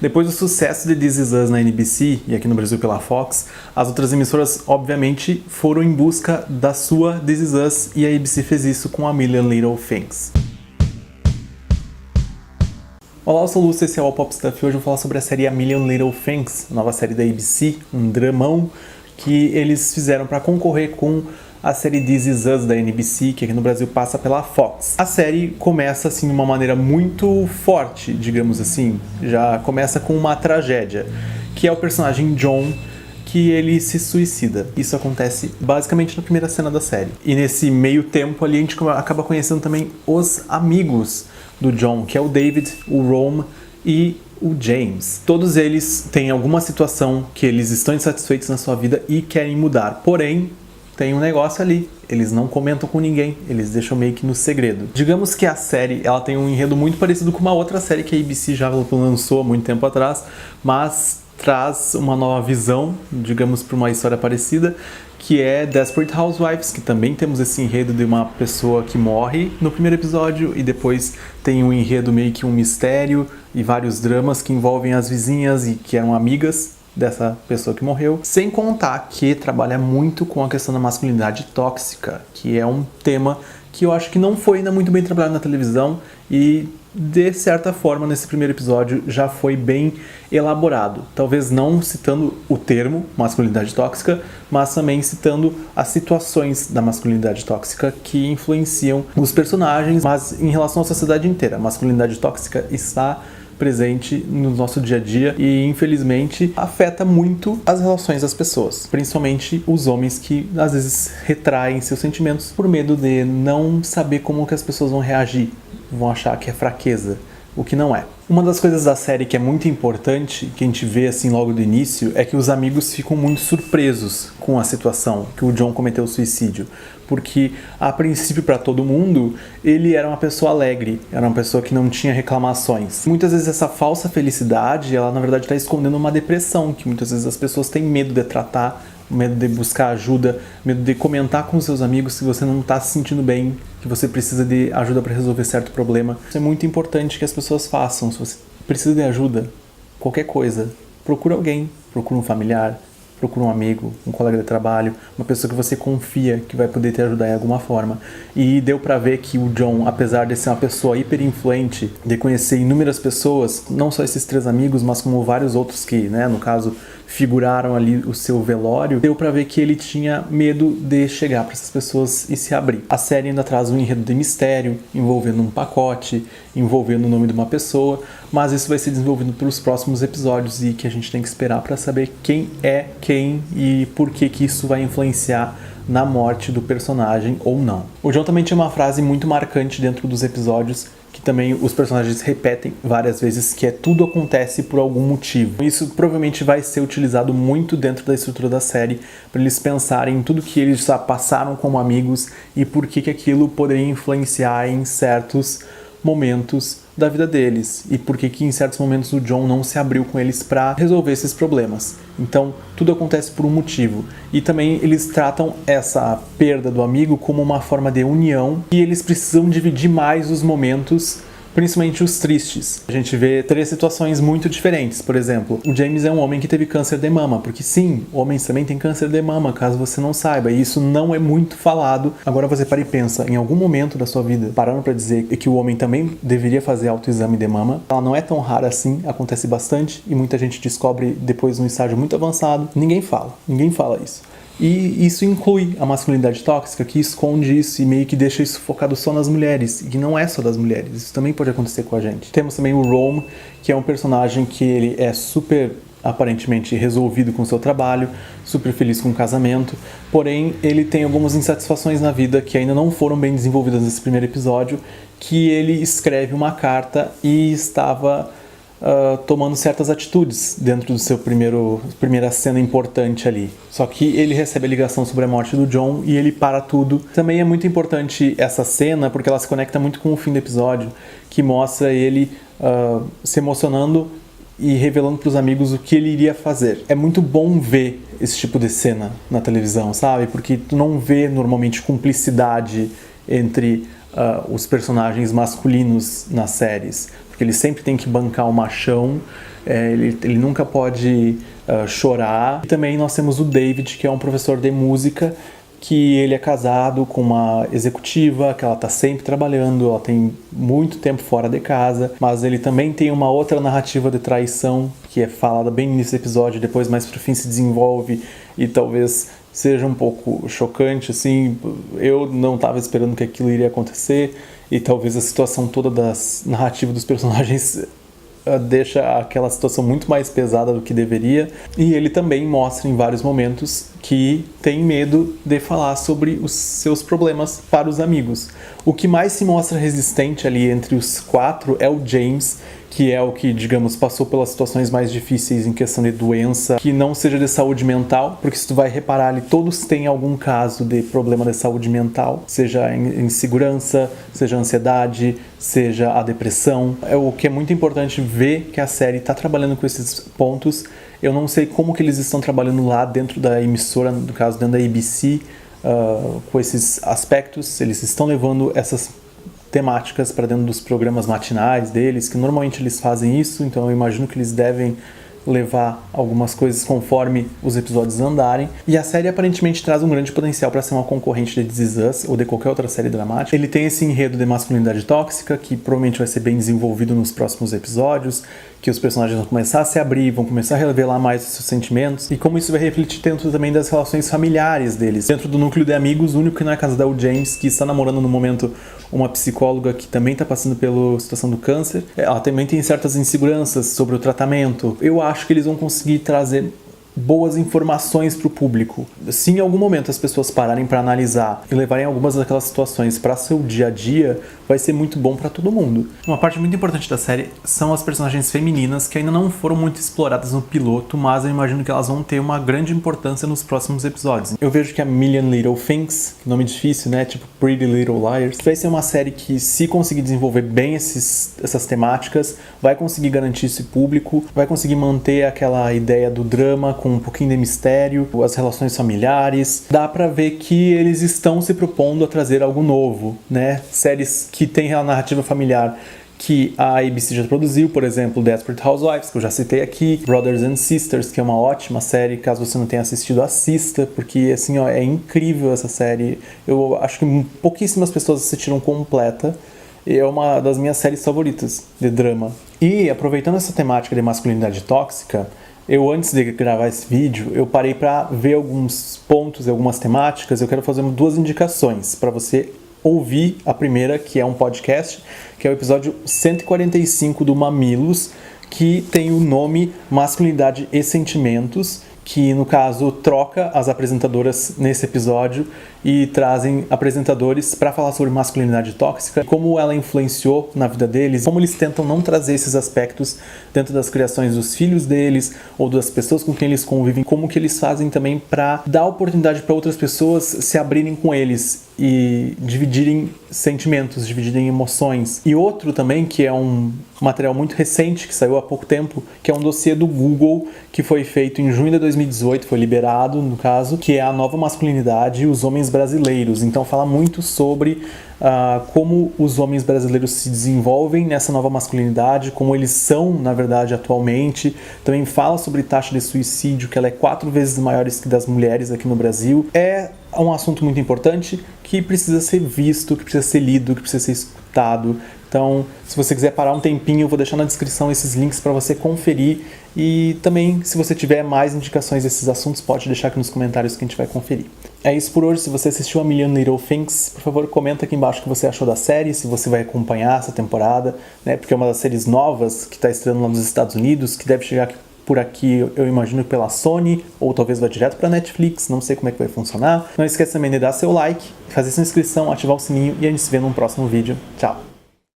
Depois do sucesso de This Is Us na NBC e aqui no Brasil pela Fox, as outras emissoras obviamente foram em busca da sua This Is Us e a ABC fez isso com A Million Little Things. Olá, eu sou o Lúcio, esse é o All Pop Stuff e hoje eu vou falar sobre a série A Million Little Things, nova série da ABC, um dramão que eles fizeram para concorrer com a série This Is Us da NBC, que aqui no Brasil passa pela Fox. A série começa assim de uma maneira muito forte, digamos assim, já começa com uma tragédia, que é o personagem John, que ele se suicida. Isso acontece basicamente na primeira cena da série. E nesse meio tempo ali a gente acaba conhecendo também os amigos do John, que é o David, o Rome e o James. Todos eles têm alguma situação que eles estão insatisfeitos na sua vida e querem mudar. Porém, tem um negócio ali. Eles não comentam com ninguém, eles deixam meio que no segredo. Digamos que a série ela tem um enredo muito parecido com uma outra série que a ABC já lançou há muito tempo atrás, mas traz uma nova visão, digamos, para uma história parecida, que é Desperate Housewives, que também temos esse enredo de uma pessoa que morre no primeiro episódio e depois tem um enredo meio que um mistério e vários dramas que envolvem as vizinhas e que eram amigas dessa pessoa que morreu, sem contar que trabalha muito com a questão da masculinidade tóxica, que é um tema que eu acho que não foi ainda muito bem trabalhado na televisão e, de certa forma, nesse primeiro episódio já foi bem elaborado. Talvez não citando o termo masculinidade tóxica, mas também citando as situações da masculinidade tóxica que influenciam os personagens, mas em relação à sociedade inteira. A masculinidade tóxica está presente no nosso dia a dia e infelizmente afeta muito as relações das pessoas, principalmente os homens que às vezes retraem seus sentimentos por medo de não saber como que as pessoas vão reagir, vão achar que é fraqueza, o que não é. Uma das coisas da série que é muito importante, que a gente vê assim logo do início, é que os amigos ficam muito surpresos com a situação que o John cometeu o suicídio, porque a princípio para todo mundo ele era uma pessoa alegre, era uma pessoa que não tinha reclamações. Muitas vezes essa falsa felicidade, ela na verdade está escondendo uma depressão, que muitas vezes as pessoas têm medo de tratar, medo de buscar ajuda, medo de comentar com seus amigos se você não está se sentindo bem, que você precisa de ajuda para resolver certo problema. Isso é muito importante que as pessoas façam. Se você precisa de ajuda, qualquer coisa, procura alguém, procura um familiar, procura um amigo, um colega de trabalho, uma pessoa que você confia que vai poder te ajudar em alguma forma. E deu pra ver que o John, apesar de ser uma pessoa hiper influente, de conhecer inúmeras pessoas, não só esses 3 amigos, mas como vários outros que, né, no caso, figuraram ali o seu velório, deu pra ver que ele tinha medo de chegar para essas pessoas e se abrir. A série ainda traz um enredo de mistério, envolvendo um pacote, envolvendo o nome de uma pessoa, mas isso vai ser desenvolvido pelos próximos episódios e que a gente tem que esperar para saber quem é quem e por que isso vai influenciar na morte do personagem ou não. O John também tinha uma frase muito marcante dentro dos episódios, que também os personagens repetem várias vezes, que é tudo acontece por algum motivo. Isso provavelmente vai ser utilizado muito dentro da estrutura da série, para eles pensarem em tudo que eles já passaram como amigos e por que aquilo poderia influenciar em certos momentos da vida deles e por que em certos momentos o John não se abriu com eles para resolver esses problemas. Então, tudo acontece por um motivo. E também eles tratam essa perda do amigo como uma forma de união e eles precisam dividir mais os momentos, principalmente os tristes. A gente vê 3 situações muito diferentes. Por exemplo, o James é um homem que teve câncer de mama, porque sim, homens também têm câncer de mama, caso você não saiba, e isso não é muito falado. Agora você para e pensa, em algum momento da sua vida, parando para dizer que o homem também deveria fazer autoexame de mama, ela não é tão rara assim, acontece bastante, e muita gente descobre depois num estágio muito avançado. Ninguém fala isso. E isso inclui a masculinidade tóxica, que esconde isso e meio que deixa isso focado só nas mulheres, e que não é só das mulheres, isso também pode acontecer com a gente. Temos também o Rome, que é um personagem que ele é super, aparentemente, resolvido com o seu trabalho, super feliz com o casamento, porém ele tem algumas insatisfações na vida que ainda não foram bem desenvolvidas nesse primeiro episódio, que ele escreve uma carta e estava tomando certas atitudes dentro do seu primeira cena importante ali. Só que ele recebe a ligação sobre a morte do John e ele para tudo. Também é muito importante essa cena porque ela se conecta muito com o fim do episódio, que mostra ele se emocionando e revelando para os amigos o que ele iria fazer. É muito bom ver esse tipo de cena na televisão, sabe? Porque tu não vê normalmente cumplicidade entre os personagens masculinos nas séries. porque ele sempre tem que bancar o machão, ele nunca pode chorar. E também nós temos o David, que é um professor de música, que ele é casado com uma executiva, que ela está sempre trabalhando, ela tem muito tempo fora de casa, mas ele também tem uma outra narrativa de traição, que é falada bem nesse episódio, depois mais pro fim se desenvolve e talvez seja um pouco chocante, assim, eu não estava esperando que aquilo iria acontecer, e talvez a situação toda das narrativas dos personagens deixa aquela situação muito mais pesada do que deveria. E ele também mostra em vários momentos que tem medo de falar sobre os seus problemas para os amigos. O que mais se mostra resistente ali entre os quatro é o James, que é o que, digamos, passou pelas situações mais difíceis em questão de doença, que não seja de saúde mental, porque se tu vai reparar ali, todos têm algum caso de problema de saúde mental, seja insegurança, seja ansiedade, seja a depressão. O que é muito importante ver que a série está trabalhando com esses pontos. Eu não sei como que eles estão trabalhando lá dentro da emissora, no caso dentro da ABC, com esses aspectos. Eles estão levando essas temáticas para dentro dos programas matinais deles, que normalmente eles fazem isso, então eu imagino que eles devem levar algumas coisas conforme os episódios andarem. E a série aparentemente traz um grande potencial para ser uma concorrente de This Is Us ou de qualquer outra série dramática. Ele tem esse enredo de masculinidade tóxica, que provavelmente vai ser bem desenvolvido nos próximos episódios, que os personagens vão começar a se abrir, vão começar a revelar mais os seus sentimentos, e como isso vai refletir dentro também das relações familiares deles. Dentro do núcleo de amigos, o único que não é casado é o James, que está namorando no momento uma psicóloga que também está passando pela situação do câncer. Ela também tem certas inseguranças sobre o tratamento. Eu acho que eles vão conseguir trazer boas informações para o público. Se em algum momento as pessoas pararem para analisar e levarem algumas daquelas situações para seu dia a dia, vai ser muito bom para todo mundo. Uma parte muito importante da série são as personagens femininas, que ainda não foram muito exploradas no piloto, mas eu imagino que elas vão ter uma grande importância nos próximos episódios. Eu vejo que a Million Little Things, nome difícil, né, tipo Pretty Little Liars, vai ser uma série que, se conseguir desenvolver bem essas temáticas, vai conseguir garantir esse público, vai conseguir manter aquela ideia do drama com um pouquinho de mistério, as relações familiares. Dá pra ver que eles estão se propondo a trazer algo novo, né? Séries que tem a narrativa familiar que a ABC já produziu, por exemplo, Desperate Housewives, que eu já citei aqui, Brothers and Sisters, que é uma ótima série, caso você não tenha assistido, assista, porque assim, ó, é incrível essa série. Eu acho que pouquíssimas pessoas assistiram completa. É uma das minhas séries favoritas de drama. E aproveitando essa temática de masculinidade tóxica, eu, antes de gravar esse vídeo, eu parei para ver alguns pontos e algumas temáticas. Eu quero fazer duas indicações para você ouvir. A primeira, que é um podcast, que é o episódio 145 do Mamilos, que tem o nome Masculinidade e Sentimentos, que no caso troca as apresentadoras nesse episódio e trazem apresentadores para falar sobre masculinidade tóxica, como ela influenciou na vida deles, como eles tentam não trazer esses aspectos dentro das criações dos filhos deles ou das pessoas com quem eles convivem, como que eles fazem também para dar oportunidade para outras pessoas se abrirem com eles e dividirem sentimentos, dividirem emoções. E outro também, que é um material muito recente, que saiu há pouco tempo, que é um dossiê do Google, que foi feito em junho de 2018, foi liberado, no caso, que é a nova masculinidade e os homens brasileiros. Então fala muito sobre como os homens brasileiros se desenvolvem nessa nova masculinidade, como eles são, na verdade, atualmente. Também fala sobre taxa de suicídio, que ela é 4 vezes maior que das mulheres aqui no Brasil. É um assunto muito importante que precisa ser visto, que precisa ser lido, que precisa ser escutado. Então, se você quiser parar um tempinho, eu vou deixar na descrição esses links para você conferir. E também, se você tiver mais indicações desses assuntos, pode deixar aqui nos comentários que a gente vai conferir. É isso por hoje. Se você assistiu a Million Little Things, por favor, comenta aqui embaixo o que você achou da série, se você vai acompanhar essa temporada, né? Porque é uma das séries novas que está estreando lá nos Estados Unidos, que deve chegar por aqui, eu imagino, pela Sony, ou talvez vá direto para Netflix, não sei como é que vai funcionar. Não esqueça também de dar seu like, fazer sua inscrição, ativar o sininho e a gente se vê num próximo vídeo. Tchau!